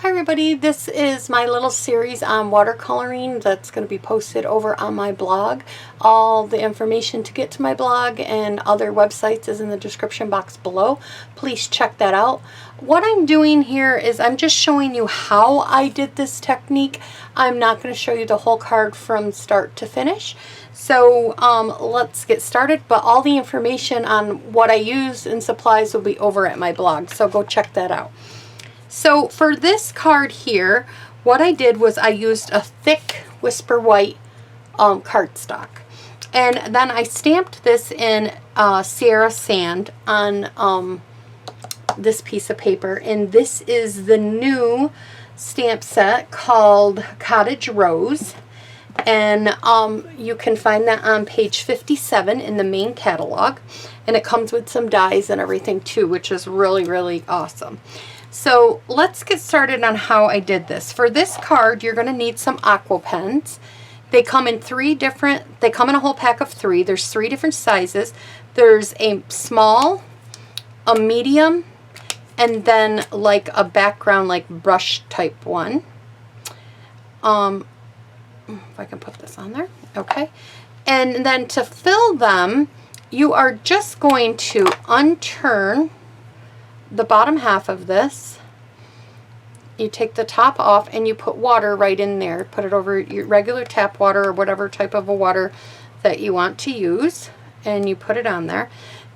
Hi everybody, this is my little series on watercoloring that's going to be posted over on my blog. All the information to get to my blog and other websites is in the description box below. Please check that out. What I'm doing here is I'm just showing you how I did this technique. I'm not going to show you the whole card from start to finish. So let's get started, but all the information on what I used and supplies will be over at my blog, so go check that out. So for this card here, what I did was I used a thick Whisper White cardstock. And then I stamped this in Sierra Sand on this piece of paper. And this is the new stamp set called Cottage Rose. And you can find that on page 57 in the main catalog. And it comes with some dies and everything too, which is really, really awesome. So let's get started on how I did this. For this card, you're going to need some aqua pens. They come in they come in a whole pack of 3. There's 3 different sizes. There's a small, a medium, and then like a background, like brush type one. If I can put this on there. Okay. And then to fill them, you are just going to unturn the bottom half of this. You take the top off and you put water right in there. Put it over your regular tap water or whatever type of a water that you want to use, and you put it on there.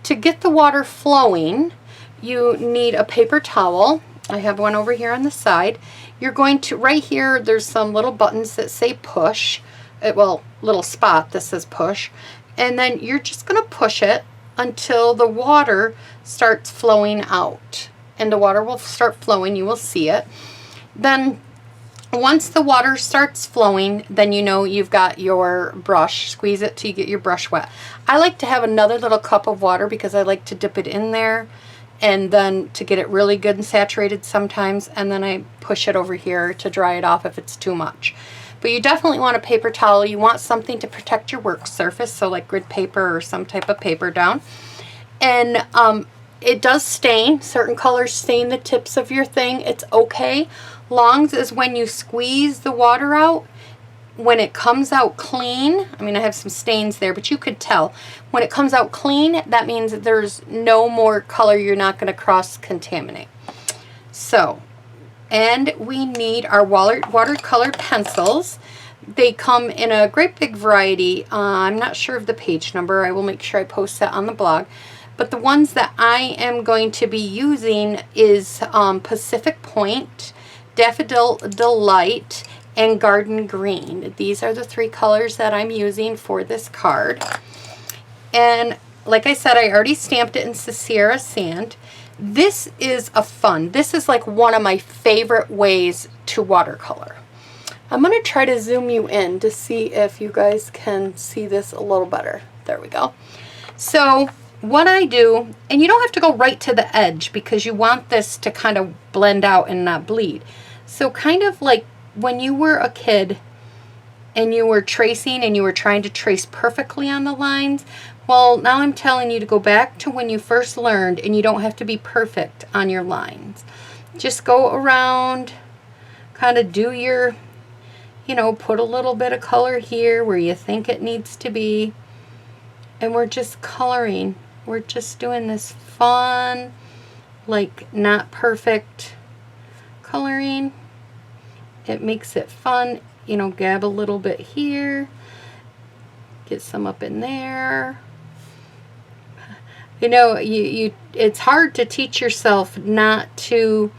To get the water flowing, you need a paper towel. I have one over here on the side. You're going to, right here, there's some little buttons that say push. Well, little spot that says push. And then you're just going to push it until the water starts flowing out, and the water will start flowing. You will see it. Then once the water starts flowing, then you know you've got your brush. Squeeze it till you get your brush wet. I like to have another little cup of water because I like to dip it in there and then to get it really good and saturated sometimes, and then I push it over here to dry it off if it's too much. But you definitely want a paper towel. You want something to protect your work surface, so like grid paper or some type of paper down. And it does stain. Certain colors stain the tips of your thing. It's okay. Long as when you squeeze the water out, when it comes out clean, I mean, I have some stains there, but you could tell. When it comes out clean, that means that there's no more color. You're not going to cross-contaminate. So, and we need our watercolor pencils. They come in a great big variety. I'm not sure of the page number. I will make sure I post that on the blog. But the ones that I am going to be using is Pacific Point, Daffodil Delight, and Garden Green. These are the 3 colors that I'm using for this card. And like I said, I already stamped it in Sierra Sand. This is this is like one of my favorite ways to watercolor. I'm going to try to zoom you in to see if you guys can see this a little better. There we go. So what I do, and you don't have to go right to the edge because you want this to kind of blend out and not bleed. So kind of like when you were a kid and you were tracing and you were trying to trace perfectly on the lines, well, now I'm telling you to go back to when you first learned, and you don't have to be perfect on your lines. Just go around, kind of do your, put a little bit of color here where you think it needs to be. And we're just coloring. We're just doing this fun, like not perfect coloring. It makes it fun. Gab a little bit here. Get some up in there. It's hard to teach yourself not to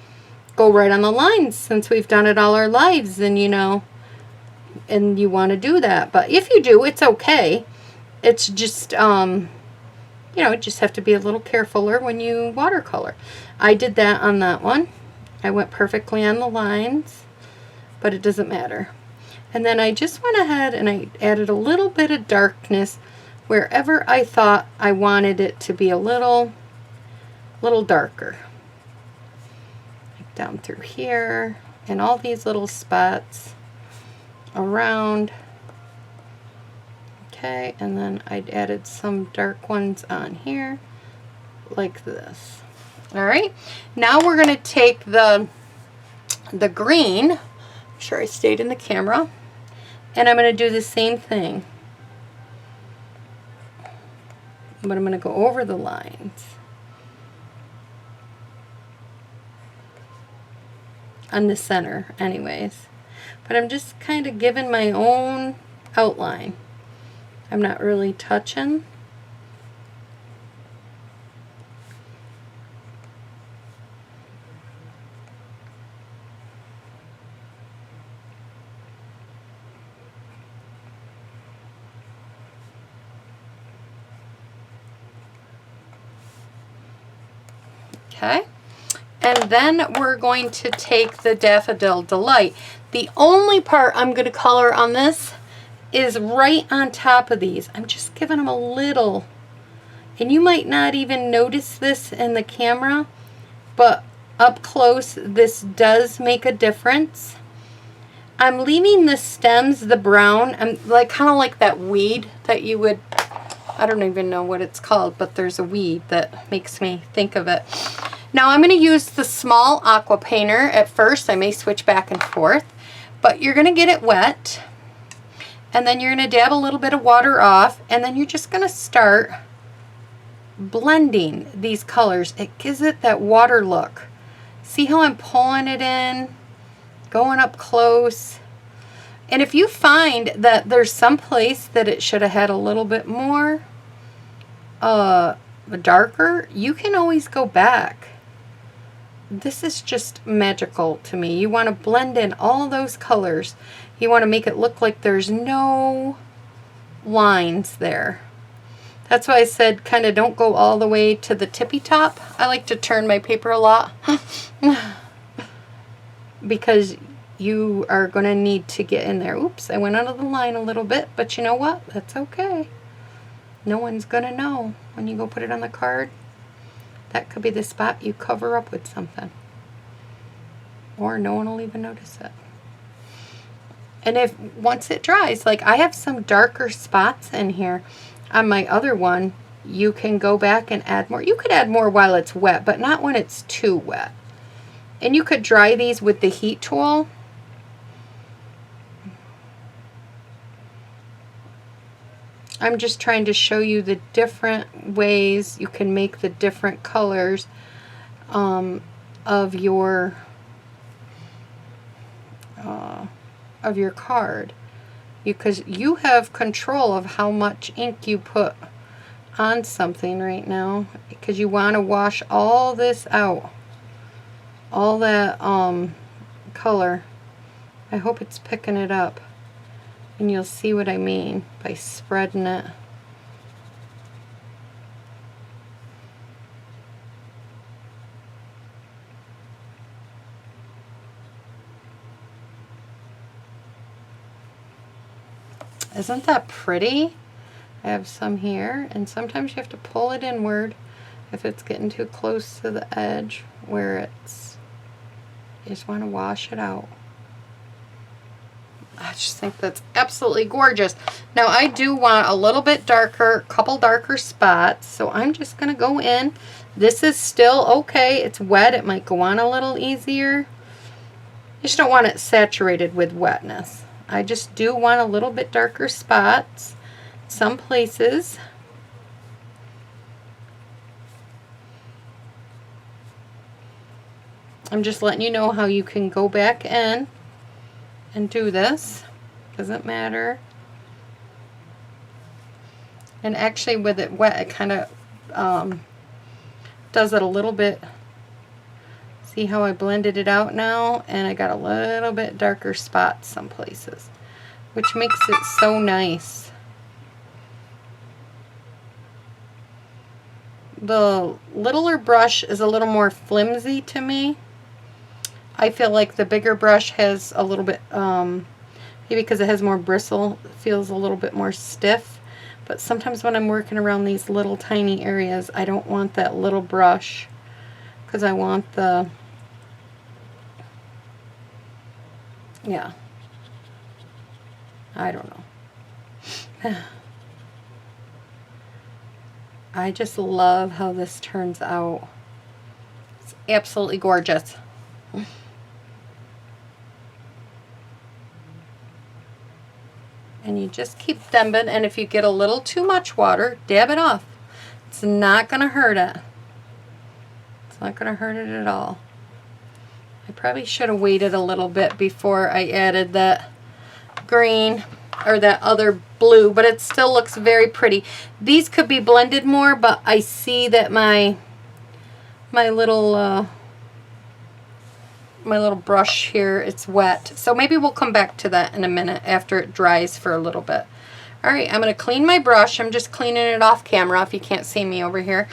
go right on the lines since we've done it all our lives, and and you want to do that. But if you do, it's okay. It's just, you just have to be a little carefuler when you watercolor. I did that on that one. I went perfectly on the lines, but it doesn't matter. And then I just went ahead and I added a little bit of darkness wherever I thought I wanted it to be a little darker. Like down through here and all these little spots around. Okay, and then I added some dark ones on here like this. All right, now we're going to take the the green, make sure I stayed in the camera, and I'm going to do the same thing. But I'm going to go over the lines on the center anyways. But I'm just kind of giving my own outline. I'm not really touching. Okay, and then we're going to take the Daffodil Delight. The only part I'm going to color on this is right on top of these. I'm just giving them a little, and you might not even notice this in the camera, but up close this does make a difference. I'm leaving the stems the brown. I'm like kind of like that weed that you would, I don't even know what it's called, but there's a weed that makes me think of it. Now I'm going to use the small aqua painter at first. I may switch back and forth, but you're going to get it wet, and then you're going to dab a little bit of water off, and then you're just going to start blending these colors. It gives it that water look. See how I'm pulling it in, going up close. And if you find that there's some place that it should have had a little bit more darker, you can always go back. This is just magical to me. You want to blend in all those colors. You want to make it look like there's no lines there. That's why I said kind of don't go all the way to the tippy top. I like to turn my paper a lot because you are going to need to get in there. Oops, I went out of the line a little bit, but you know what? That's okay. No one's going to know when you go put it on the card. That could be the spot you cover up with something. Or no one will even notice it. And if once it dries, like I have some darker spots in here on my other one, you can go back and add more. You could add more while it's wet, but not when it's too wet. And you could dry these with the heat tool. I'm just trying to show you the different ways you can make the different colors of your card, because you have control of how much ink you put on something right now, because you want to wash all this out, all that color. I hope it's picking it up. And you'll see what I mean by spreading it. Isn't that pretty? I have some here, and sometimes you have to pull it inward if it's getting too close to the edge where it's, you just want to wash it out. I just think that's absolutely gorgeous. Now I do want a little bit darker, a couple darker spots, so I'm just going to go in. This is still okay. It's wet. It might go on a little easier. You just don't want it saturated with wetness. I just do want a little bit darker spots some places. I'm just letting you know how you can go back in and do this. Doesn't matter. And actually with it wet, it kind of does it a little bit. See how I blended it out now? And I got a little bit darker spots some places, which makes it so nice. The littler brush is a little more flimsy to me. I feel like the bigger brush has a little bit, maybe because it has more bristle, it feels a little bit more stiff. But sometimes when I'm working around these little tiny areas, I don't want that little brush because I want the, yeah, I don't know. I just love how this turns out. It's absolutely gorgeous. And you just keep dabbing, and if you get a little too much water, dab it off. It's not going to hurt it. It's not going to hurt it at all. I probably should have waited a little bit before I added that green or that other blue, but it still looks very pretty. These could be blended more, but I see that my little brush here, it's wet. So maybe we'll come back to that in a minute after it dries for a little bit. All right, I'm going to clean my brush. I'm just cleaning it off camera if you can't see me over here.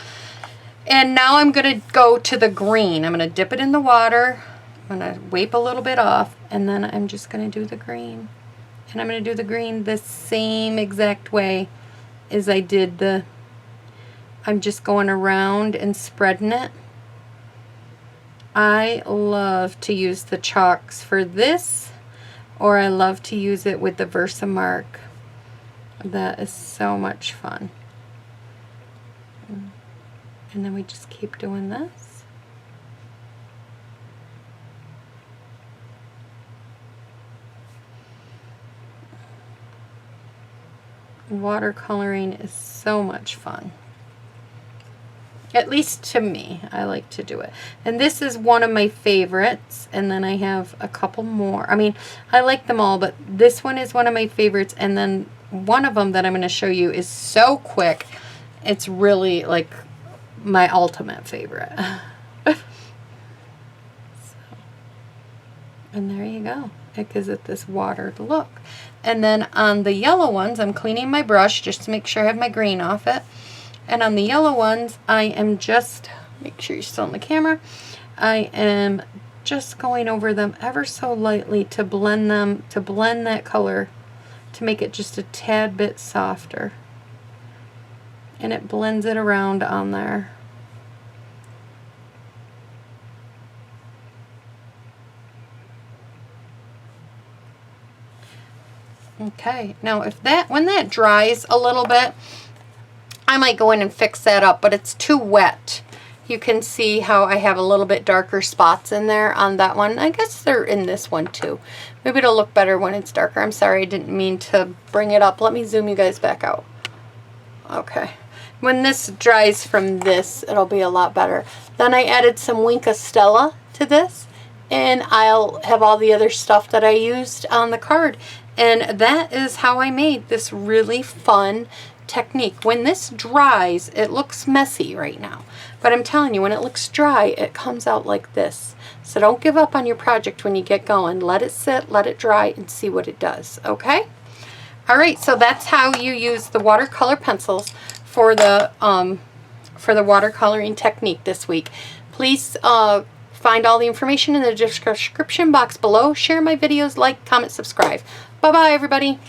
And now I'm going to go to the green. I'm going to dip it in the water. I'm going to wipe a little bit off, and then I'm just going to do the green. And I'm going to do the green the same exact way as I did the, I'm just going around and spreading it. I love to use the chalks for this, or I love to use it with the Versamark. That is so much fun. And then we just keep doing this. Watercoloring is so much fun. At least to me, I like to do it. And this is one of my favorites, and then I have a couple more. I mean, I like them all, but this one is one of my favorites, and then one of them that I'm going to show you is so quick. It's really like my ultimate favorite. And there you go. It gives it this watered look. And then on the yellow ones, I'm cleaning my brush just to make sure I have my green off it. And on the yellow ones, I am just, make sure you're still on the camera, I am just going over them ever so lightly to blend them, to blend that color, to make it just a tad bit softer. And it blends it around on there. Okay, now when that dries a little bit, I might go in and fix that up, but it's too wet. You can see how I have a little bit darker spots in there on that one. I guess they're in this one too. Maybe it'll look better when it's darker. I'm sorry, I didn't mean to bring it up. Let me zoom you guys back out. Okay. When this dries from this, it'll be a lot better. Then I added some Winka Stella to this, and I'll have all the other stuff that I used on the card. And that is how I made this really fun technique. When this dries, it looks messy right now, but I'm telling you, when it looks dry, it comes out like this. So don't give up on your project when you get going. Let it sit, let it dry, and see what it does. Okay? All right, so that's how you use the watercolor pencils for the watercoloring technique this week. Please find all the information in the description box below. Share my videos, like, comment, subscribe. Bye-bye, everybody.